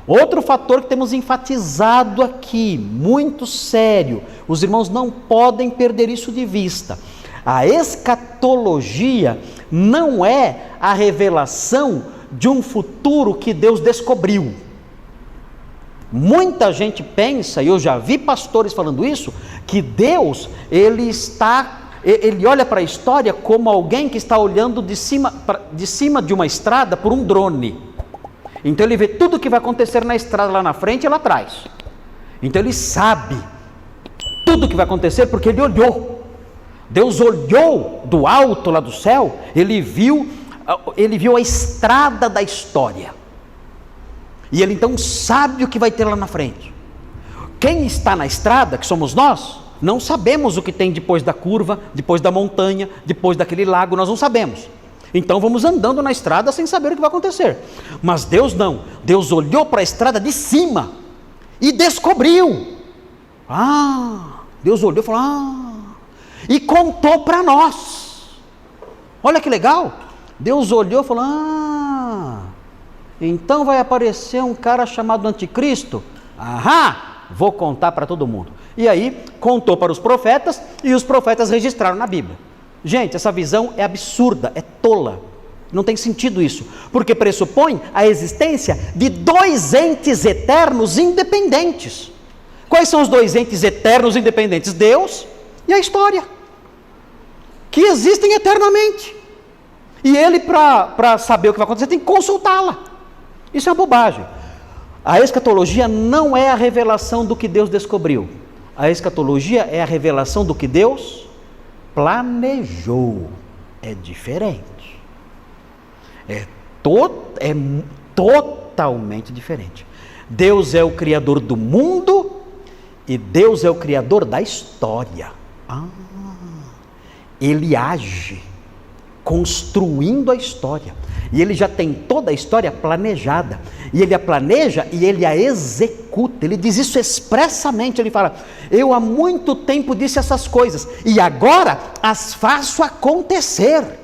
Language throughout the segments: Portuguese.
Outro fator que temos enfatizado aqui, muito sério, os irmãos não podem perder isso de vista. A escatologia não é a revelação de um futuro que Deus descobriu. Muita gente pensa, e eu já vi pastores falando isso, que Deus, ele olha para a história como alguém que está olhando de cima de uma estrada por um drone. Então ele vê tudo o que vai acontecer na estrada lá na frente e lá atrás. Então ele sabe tudo o que vai acontecer porque ele olhou. Deus olhou do alto lá do céu, ele viu a estrada da história. E ele então sabe o que vai ter lá na frente. Quem está na estrada, que somos nós, não sabemos o que tem depois da curva, depois da montanha, depois daquele lago, nós não sabemos. Então vamos andando na estrada sem saber o que vai acontecer. Mas Deus não. Deus olhou para a estrada de cima e descobriu. Deus olhou e falou, e contou para nós. Olha que legal. Deus olhou e falou, então vai aparecer um cara chamado Anticristo? Vou contar para todo mundo. E aí contou para os profetas, e os profetas registraram na Bíblia. Gente, essa visão é absurda, é tola, não tem sentido isso, porque pressupõe a existência de dois entes eternos independentes. Quais são os dois entes eternos independentes? Deus e a história, que existem eternamente, e ele, para saber o que vai acontecer, tem que consultá-la. Isso é uma bobagem. A escatologia não é a revelação do que Deus descobriu, a escatologia é a revelação do que Deus planejou. É diferente, é totalmente diferente. Deus é o criador do mundo e Deus é o criador da história. Ele age construindo a história, e ele já tem toda a história planejada, e ele a planeja e ele a executa. Ele diz isso expressamente, ele fala, eu há muito tempo disse essas coisas, e agora as faço acontecer.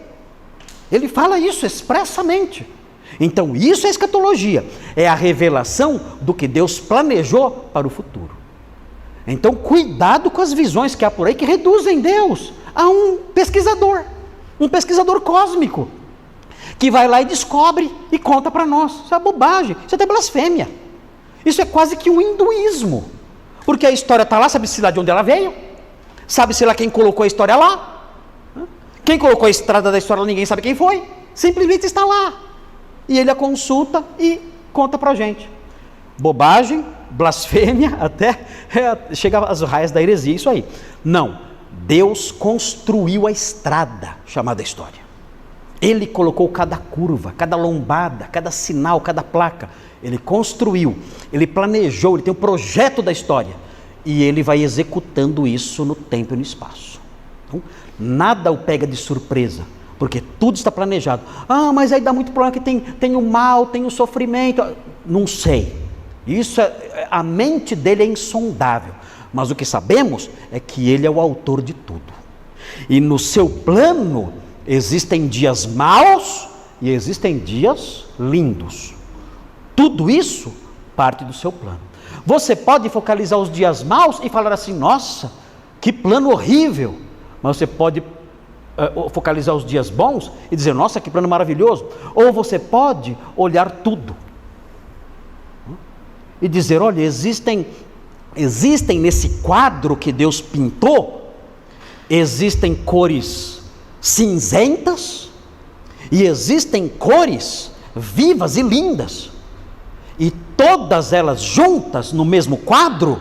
Ele fala isso expressamente. Então isso é escatologia, é a revelação do que Deus planejou para o futuro. Então cuidado com as visões que há por aí que reduzem Deus a um pesquisador cósmico, que vai lá e descobre e conta para nós. Isso é bobagem, isso é até blasfêmia. Isso é quase que um hinduísmo, porque a história está lá, sabe-se lá de onde ela veio, sabe-se lá quem colocou a história lá, quem colocou a estrada da história lá, ninguém sabe quem foi, simplesmente está lá, e ele a consulta e conta para a gente. Bobagem, blasfêmia, até chega às raias da heresia, isso aí. Não, Deus construiu a estrada chamada história. Ele colocou cada curva, cada lombada, cada sinal, cada placa. Ele construiu, ele planejou, ele tem um projeto da história. E ele vai executando isso no tempo e no espaço. Então, nada o pega de surpresa, porque tudo está planejado. Mas aí dá muito problema que tem o mal, tem o sofrimento. Não sei. Isso a mente dele é insondável. Mas o que sabemos é que ele é o autor de tudo. E no seu plano existem dias maus e existem dias lindos. Tudo isso parte do seu plano. Você pode focalizar os dias maus e falar assim, nossa, que plano horrível. Mas você pode focalizar os dias bons e dizer, nossa, que plano maravilhoso. Ou você pode olhar tudo e dizer, olha, existem nesse quadro que Deus pintou, existem cores cinzentas e existem cores vivas e lindas, e todas elas juntas no mesmo quadro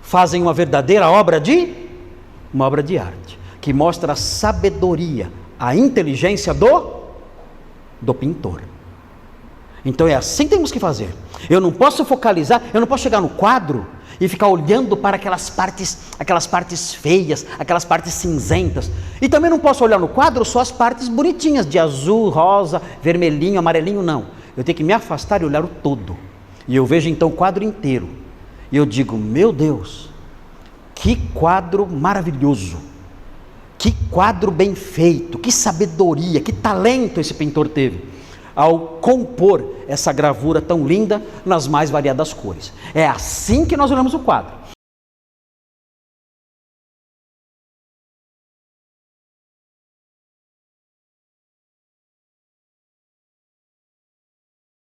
fazem uma verdadeira obra de arte, que mostra a sabedoria, a inteligência do pintor. Então é assim que temos que fazer. Eu não posso focalizar, eu não posso chegar no quadro e ficar olhando para aquelas partes feias, aquelas partes cinzentas. E também não posso olhar no quadro só as partes bonitinhas, de azul, rosa, vermelhinho, amarelinho, não. Eu tenho que me afastar e olhar o todo. E eu vejo então o quadro inteiro. E eu digo, meu Deus, que quadro maravilhoso. Que quadro bem feito, que sabedoria, que talento esse pintor teve. ao compor essa gravura tão linda nas mais variadas cores. É assim que nós olhamos o quadro.